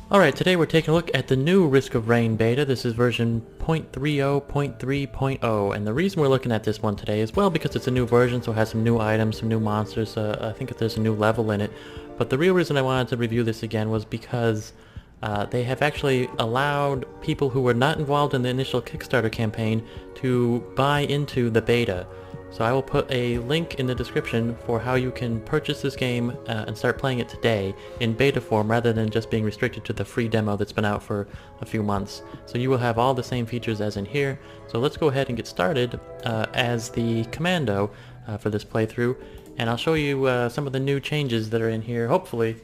Alright, today we're taking a look at the new Risk of Rain beta. This is version 0.30.3.0, and the reason we're looking at this one today is, well, because it's a new version, so it has some new items, some new monsters. I think there's a new level in it. But the real reason I wanted to review this again was because they have actually allowed people who were not involved in the initial Kickstarter campaign to buy into the beta. So I will put a link in the description for how you can purchase this game and start playing it today in beta form rather than just being restricted to the free demo that's been out for a few months. So you will have all the same features as in here. So let's go ahead and get started as the commando for this playthrough, and I'll show you some of the new changes that are in here, hopefully.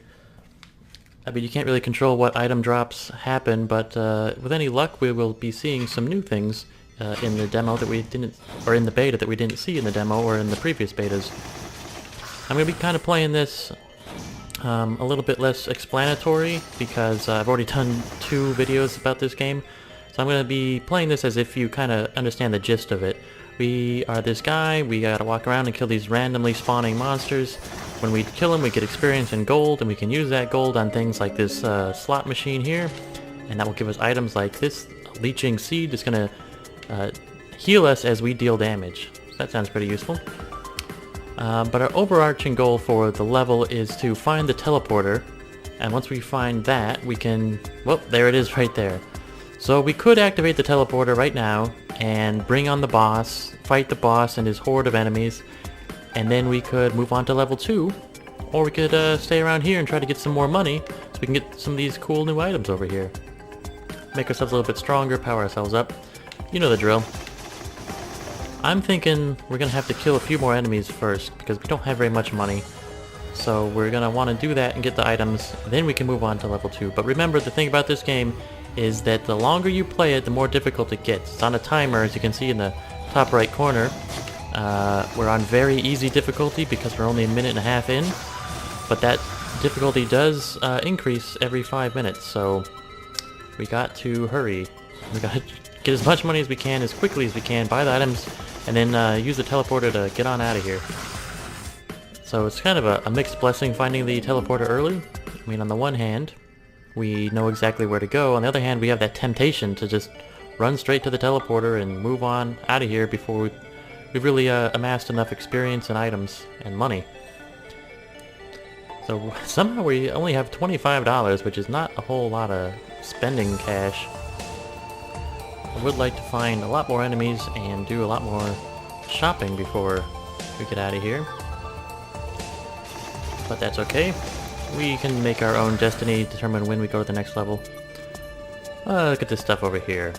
I mean, you can't really control what item drops happen, but with any luck we will be seeing some new things in the demo that we didn't, or in the beta that we didn't see in the demo or in the previous betas. I'm going to be kind of playing this a little bit less explanatory because I've already done 2 videos about this game. So I'm going to be playing this as if you kind of understand the gist of it. We are this guy, we gotta walk around and kill these randomly spawning monsters. When we kill them we get experience and gold, and we can use that gold on things like this slot machine here. And that will give us items like this leeching seed that's going to heal us as we deal damage. So that sounds pretty useful. But our overarching goal for the level is to find the teleporter, and once we find that we can, well, there it is right there. So we could activate the teleporter right now and bring on the boss, fight the boss and his horde of enemies, and then we could move on to level 2, or we could stay around here and try to get some more money so we can get some of these cool new items over here. Make ourselves a little bit stronger, power ourselves up. You know the drill. I'm thinking we're gonna have to kill a few more enemies first because we don't have very much money. So we're gonna want to do that and get the items, then we can move on to level 2. But remember, the thing about this game is that the longer you play it, the more difficult it gets. It's on a timer, as you can see in the top right corner. We're on very easy difficulty because we're only a minute and a half in, but that difficulty does increase every 5 minutes, so we got to hurry. We got to get as much money as we can, as quickly as we can, buy the items, and then use the teleporter to get on out of here. So it's kind of a mixed blessing finding the teleporter early. I mean, on the one hand, we know exactly where to go. On the other hand, we have that temptation to just run straight to the teleporter and move on out of here before we've really amassed enough experience and items and money. So somehow we only have $25, which is not a whole lot of spending cash. I would like to find a lot more enemies and do a lot more shopping before we get out of here. But that's okay. We can make our own destiny, determine when we go to the next level. Look at this stuff over here.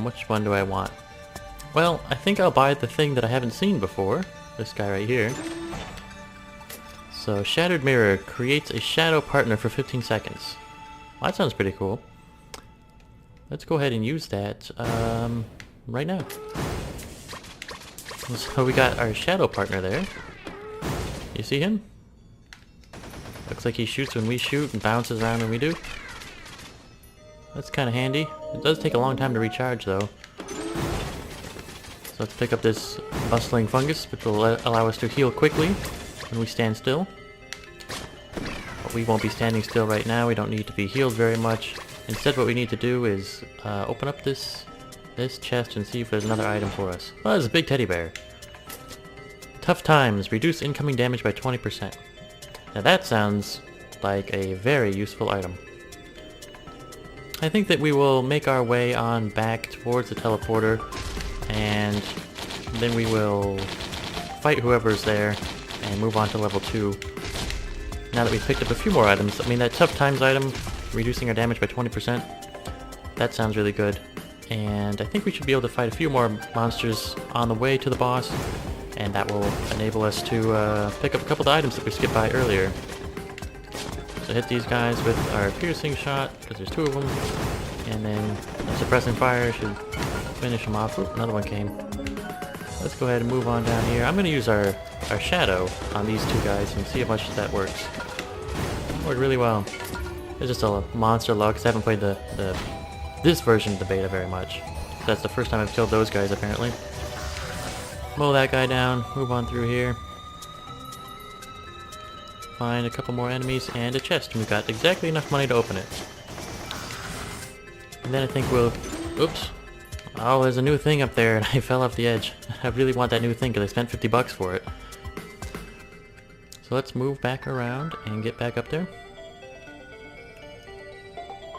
Which one do I want? Well, I think I'll buy the thing that I haven't seen before. This guy right here. So, Shattered Mirror creates a shadow partner for 15 seconds. Well, that sounds pretty cool. Let's go ahead and use that right now. So we got our shadow partner there. You see him? Looks like he shoots when we shoot and bounces around when we do. That's kind of handy. It does take a long time to recharge though. So let's pick up this bustling fungus, which will allow us to heal quickly when we stand still. But we won't be standing still right now. We don't need to be healed very much. Instead, what we need to do is open up this chest and see if there's another item for us. Oh, there's a big teddy bear. Tough times. Reduce incoming damage by 20%. Now that sounds like a very useful item. I think that we will make our way on back towards the teleporter, and then we will fight whoever's there and move on to level 2. Now that we've picked up a few more items, I mean that tough times item, reducing our damage by 20%, that sounds really good. And I think we should be able to fight a few more monsters on the way to the boss, and that will enable us to pick up a couple of items that we skipped by earlier. So hit these guys with our piercing shot, because there's 2 of them, and then suppressing fire should finish them off. Oop, another one came. Let's go ahead and move on down here. I'm going to use our shadow on these 2 guys and see how much that works. It worked really well. It's just a monster luck, because I haven't played this version of the beta very much. So that's the first time I've killed those guys, apparently. Mow that guy down, move on through here. Find a couple more enemies and a chest, and we've got exactly enough money to open it. And then I think we'll... Oops. Oh, there's a new thing up there and I fell off the edge. I really want that new thing because I spent 50 bucks for it. So let's move back around and get back up there.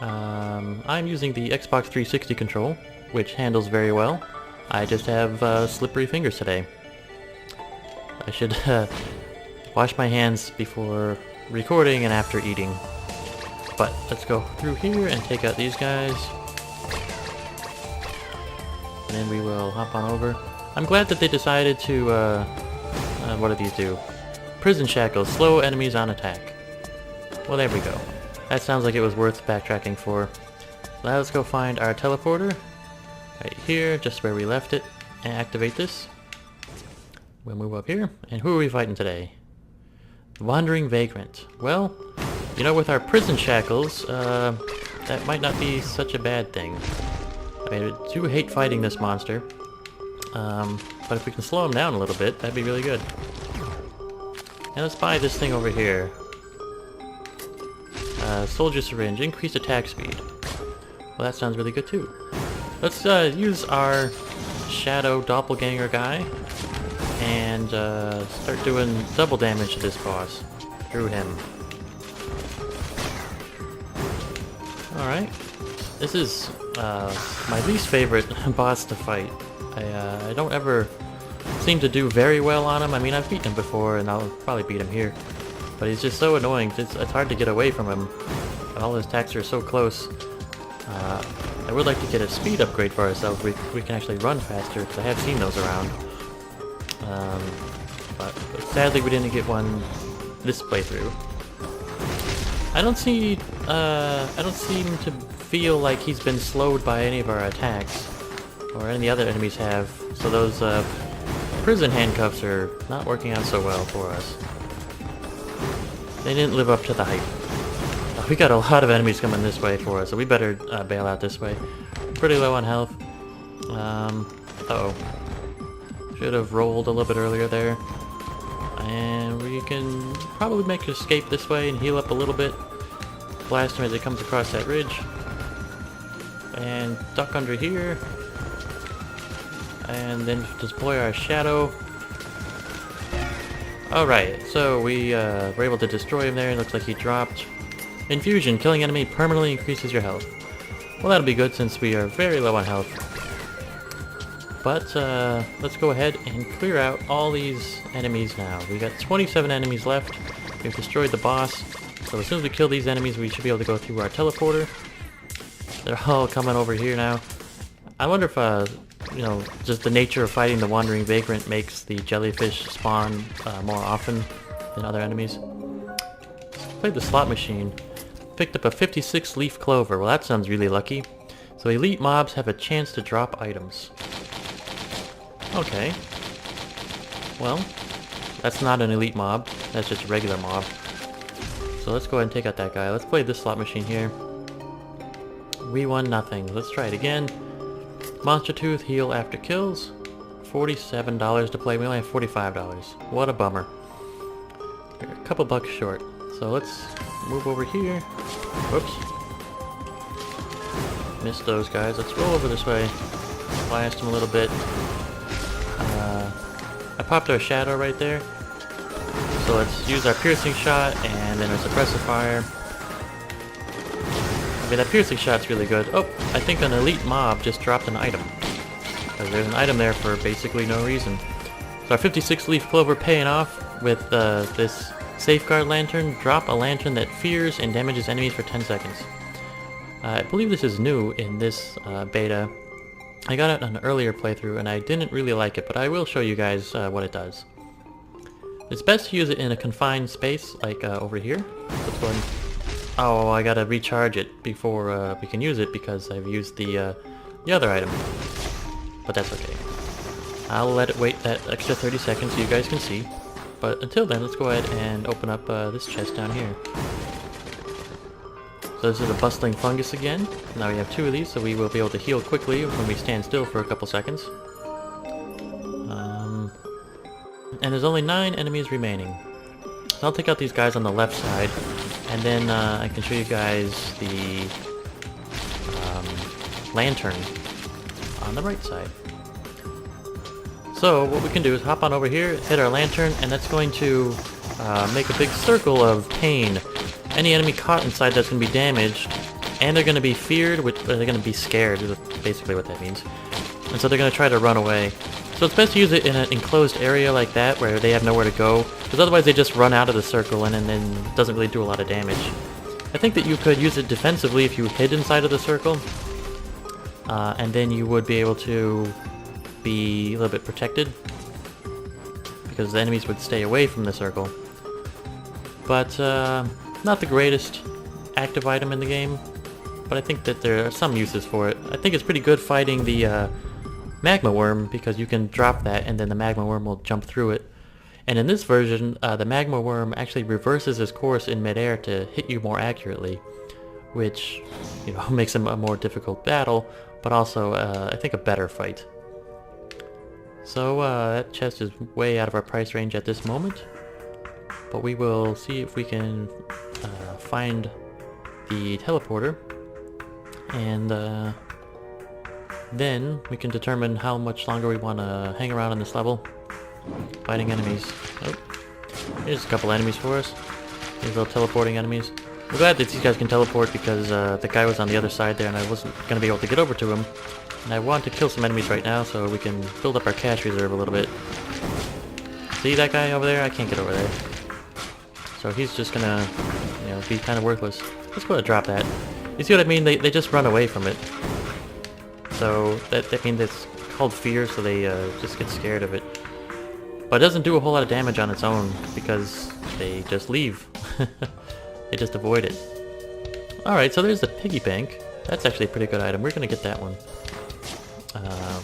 I'm using the Xbox 360 control, which handles very well. I just have slippery fingers today. I should wash my hands before recording and after eating. But let's go through here and take out these guys. And then we will hop on over. I'm glad that they decided to, what do these do? Prison shackles, slow enemies on attack. Well, there we go. That sounds like it was worth backtracking for. Now let's go find our teleporter. Right here, just where we left it. And activate this. We'll move up here. And who are we fighting today? The Wandering Vagrant. Well, you know, with our prison shackles, that might not be such a bad thing. I mean, I do hate fighting this monster. But if we can slow him down a little bit, that'd be really good. And let's buy this thing over here. Soldier Syringe, increased attack speed. Well, that sounds really good too. Let's use our Shadow Doppelganger guy and start doing double damage to this boss through him. Alright. This is my least favorite boss to fight. I don't ever seem to do very well on him. I mean, I've beaten him before and I'll probably beat him here. But he's just so annoying. It's hard to get away from him. And all his attacks are so close. I would like to get a speed upgrade for ourselves. We can actually run faster, because I have seen those around. But sadly we didn't get one this playthrough. I don't seem to feel like he's been slowed by any of our attacks. Or any of the other enemies have. So those prison handcuffs are not working out so well for us. They didn't live up to the hype. We got a lot of enemies coming this way for us, so we better bail out this way. Pretty low on health. Uh-oh. Should have rolled a little bit earlier there. And we can probably make an escape this way and heal up a little bit. Blast him as he comes across that ridge. And duck under here. And then deploy our shadow. Alright, so we were able to destroy him there. It looks like he dropped Infusion. Killing enemy permanently increases your health. Well, that'll be good since we are very low on health. But let's go ahead and clear out all these enemies now. We got 27 enemies left. We've destroyed the boss. So as soon as we kill these enemies, we should be able to go through our teleporter. They're all coming over here now. I wonder if you know, just the nature of fighting the Wandering Vagrant makes the jellyfish spawn more often than other enemies. Played the slot machine. Picked up a 56 leaf clover. Well, that sounds really lucky. So elite mobs have a chance to drop items. Okay. Well, that's not an elite mob. That's just a regular mob. So let's go ahead and take out that guy. Let's play this slot machine here. We won nothing. Let's try it again. Monster Tooth, heal after kills. $47 to play. We only have $45. What a bummer. We're a couple bucks short. So let's move over here. Whoops. Missed those guys. Let's roll over this way. Blast them a little bit. I popped our shadow right there. So let's use our piercing shot and then our suppressive fire. I mean, that piercing shot's really good. Oh, I think an elite mob just dropped an item. Because there's an item there for basically no reason. So our 56 leaf clover paying off with this safeguard lantern. Drop a lantern that fears and damages enemies for 10 seconds. I believe this is new in this beta. I got it on an earlier playthrough and I didn't really like it, but I will show you guys what it does. It's best to use it in a confined space, like over here. Let's go ahead and... Oh, I gotta recharge it before we can use it because I've used the other item. But that's okay. I'll let it wait that extra 30 seconds so you guys can see. But until then, let's go ahead and open up this chest down here. So this is a bustling fungus again. Now we have 2 of these, so we will be able to heal quickly when we stand still for a couple seconds. And there's only 9 enemies remaining. So I'll take out these guys on the left side, and then I can show you guys the lantern on the right side. So what we can do is hop on over here, hit our lantern, and that's going to make a big circle of pain. Any enemy caught inside that's going to be damaged, and they're going to be feared, which they're going to be scared, is basically what that means. And so they're going to try to run away. So it's best to use it in an enclosed area like that, where they have nowhere to go, because otherwise they just run out of the circle and then it doesn't really do a lot of damage. I think that you could use it defensively if you hid inside of the circle, and then you would be able to be a little bit protected, because the enemies would stay away from the circle. But not the greatest active item in the game, but I think that there are some uses for it. I think it's pretty good fighting the magma worm, because you can drop that and then the magma worm will jump through it. And in this version, the magma worm actually reverses his course in midair to hit you more accurately, which, you know, makes him a more difficult battle, but also I think a better fight. So that chest is way out of our price range at this moment, but we will see if we can find the teleporter, and then we can determine how much longer we want to hang around on this level fighting enemies. Oh, here's a couple enemies for us. These little teleporting enemies. I'm glad that these guys can teleport, because the guy was on the other side there and I wasn't going to be able to get over to him. And I want to kill some enemies right now so we can build up our cash reserve a little bit. See that guy over there? I can't get over there. So he's just gonna, you know, be kind of worthless. Let's go ahead and drop that. You see what I mean? They just run away from it. So that means it's called fear, so they just get scared of it. But it doesn't do a whole lot of damage on its own, because they just leave. They just avoid it. Alright, so there's the piggy bank. That's actually a pretty good item. We're gonna get that one.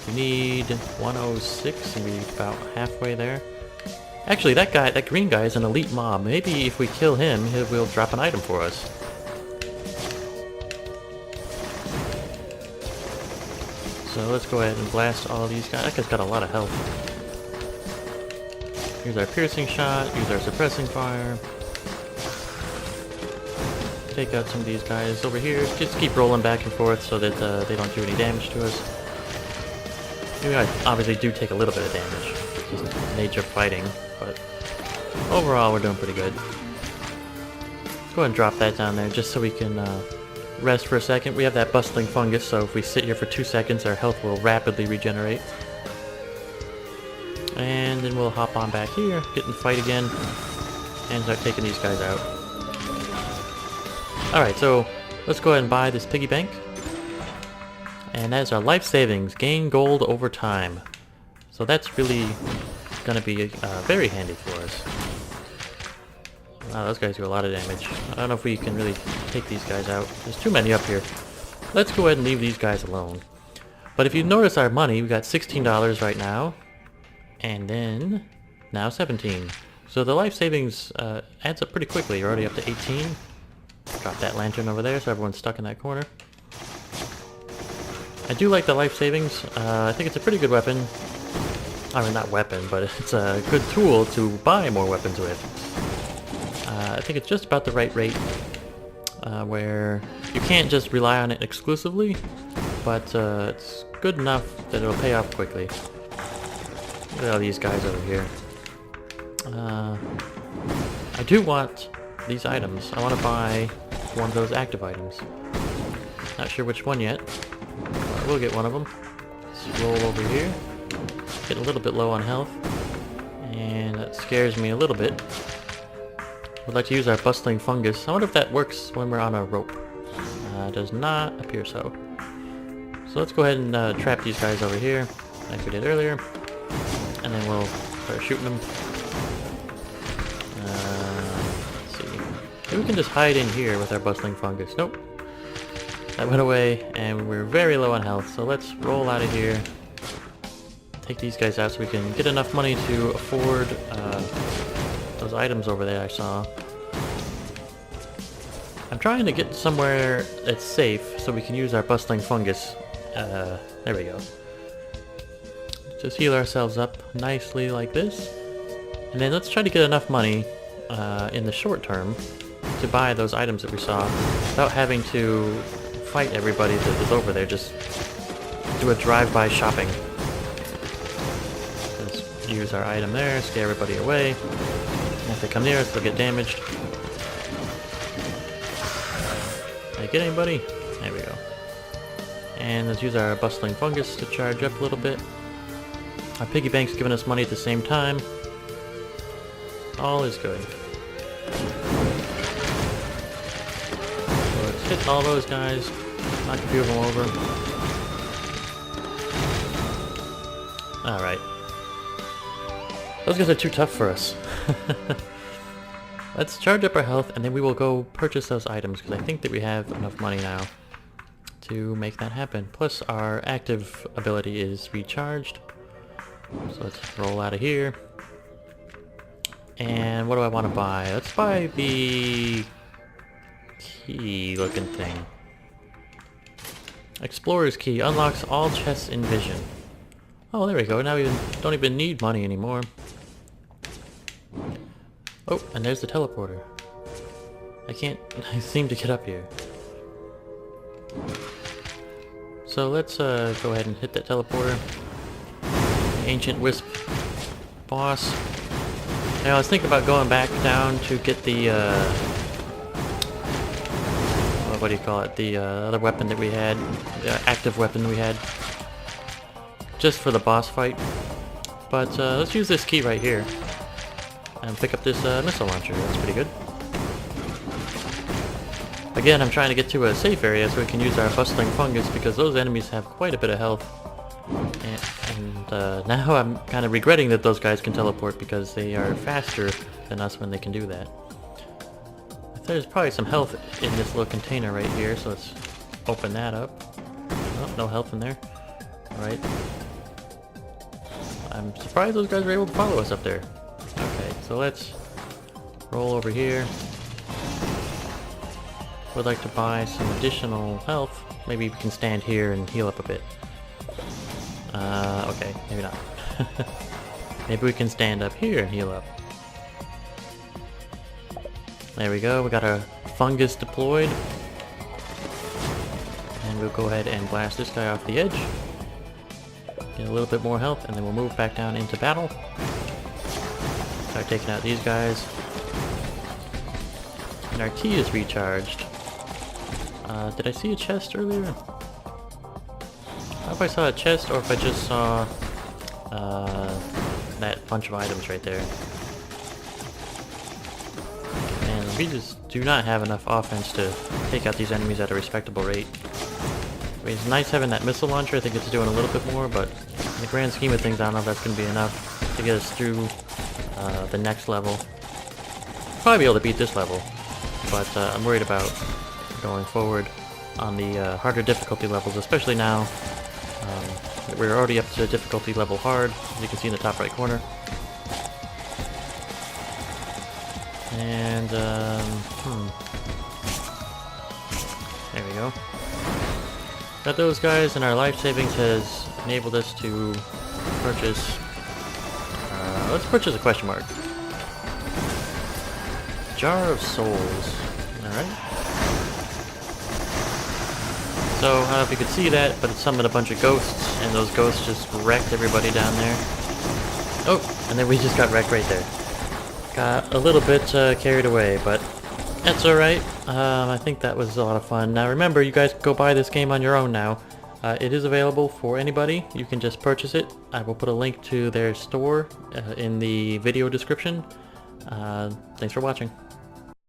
We need 106, and we're about halfway there. Actually, that green guy is an elite mob. Maybe if we kill him, he will drop an item for us. So let's go ahead and blast all these guys. That guy's got a lot of health. Here's our piercing shot, use our suppressing fire. Take out some of these guys over here. Just keep rolling back and forth so that they don't do any damage to us. You guys obviously do take a little bit of damage. It's just the nature of fighting, but overall we're doing pretty good. Let's go ahead and drop that down there just so we can rest for a second. We have that bustling fungus, so if we sit here for 2 seconds, our health will rapidly regenerate. And then we'll hop on back here, get in the fight again, and start taking these guys out. Alright, so let's go ahead and buy this piggy bank. And that is our life savings. Gain gold over time. So that's really going to be very handy for us. Wow, those guys do a lot of damage. I don't know if we can really take these guys out. There's too many up here. Let's go ahead and leave these guys alone. But if you notice our money, we got $16 right now. And then, now 17. So the life savings adds up pretty quickly. You're already up to 18. Drop that lantern over there so everyone's stuck in that corner. I do like the life savings. I think it's a pretty good weapon. I mean, not weapon, but it's a good tool to buy more weapons with. I think it's just about the right rate, where you can't just rely on it exclusively, but it's good enough that it'll pay off quickly. Look at all these guys over here. I do want these items. I want to buy one of those active items. Not sure which one yet. We'll get one of them. Let's roll over here. Get a little bit low on health. And that scares me a little bit. We'd like to use our bustling fungus. I wonder if that works when we're on a rope. Does not appear so. So let's go ahead and trap these guys over here, like we did earlier. And then we'll start shooting them. Let's see. Maybe we can just hide in here with our bustling fungus. Nope. That went away, and we're very low on health, so let's roll out of here. Take these guys out so we can get enough money to afford those items over there I saw. I'm trying to get somewhere that's safe so we can use our bustling fungus. There we go. Just heal ourselves up nicely like this. And then let's try to get enough money in the short term to buy those items that we saw without having to fight everybody that is over there. Just do a drive-by shopping. Just use our item there, scare everybody away. And if they come near us, they'll get damaged. Did I get anybody? There we go. And let's use our bustling fungus to charge up a little bit. Our piggy bank's giving us money at the same time. All is good. So let's hit all those guys, knock a few of them over. Alright. Those guys are too tough for us. Let's charge up our health and then we will go purchase those items because I think that we have enough money now to make that happen. Plus our active ability is recharged. So let's roll out of here. And what do I want to buy? Let's buy the key looking thing. Explorer's key unlocks all chests in vision. Oh, there we go. Now we don't even need money anymore. Oh, and there's the teleporter. I seem to get up here. So let's go ahead and hit that teleporter. The Ancient Wisp boss. Now I was thinking about going back down to get the what do you call it? The other weapon that we had, the active weapon we had, just for the boss fight. But let's use this key right here and pick up this missile launcher. That's pretty good. Again, I'm trying to get to a safe area so we can use our bustling fungus because those enemies have quite a bit of health. And now I'm kind of regretting that those guys can teleport because they are faster than us when they can do that. There's probably some health in this little container right here, so let's open that up. Oh, no health in there. Alright. I'm surprised those guys were able to follow us up there. Okay, so let's roll over here. Would like to buy some additional health. Maybe we can stand here and heal up a bit. Okay, maybe not. Maybe we can stand up here and heal up. There we go, we got our fungus deployed. And we'll go ahead and blast this guy off the edge. Get a little bit more health, and then we'll move back down into battle. Start taking out these guys. And our key is recharged. Did I see a chest earlier? I don't know if I saw a chest or if I just saw that bunch of items right there. And we just do not have enough offense to take out these enemies at a respectable rate. I mean, it's nice having that missile launcher. I think it's doing a little bit more, but in the grand scheme of things, I don't know if that's going to be enough to get us through the next level. Probably be able to beat this level, but I'm worried about going forward on the harder difficulty levels, especially now that we're already up to difficulty level hard, as you can see in the top right corner. And there we go. Got those guys, and our life savings has enabled us to purchase. Let's purchase a question mark. Jar of Souls. Alright. So, I don't know if you could see that, but it summoned a bunch of ghosts, and those ghosts just wrecked everybody down there. Oh, and then we just got wrecked right there. Got a little bit carried away, but that's alright. I think that was a lot of fun. Now remember, you guys can go buy this game on your own now. It is available for anybody. You can just purchase it. I will put a link to their store in the video description. Thanks for watching.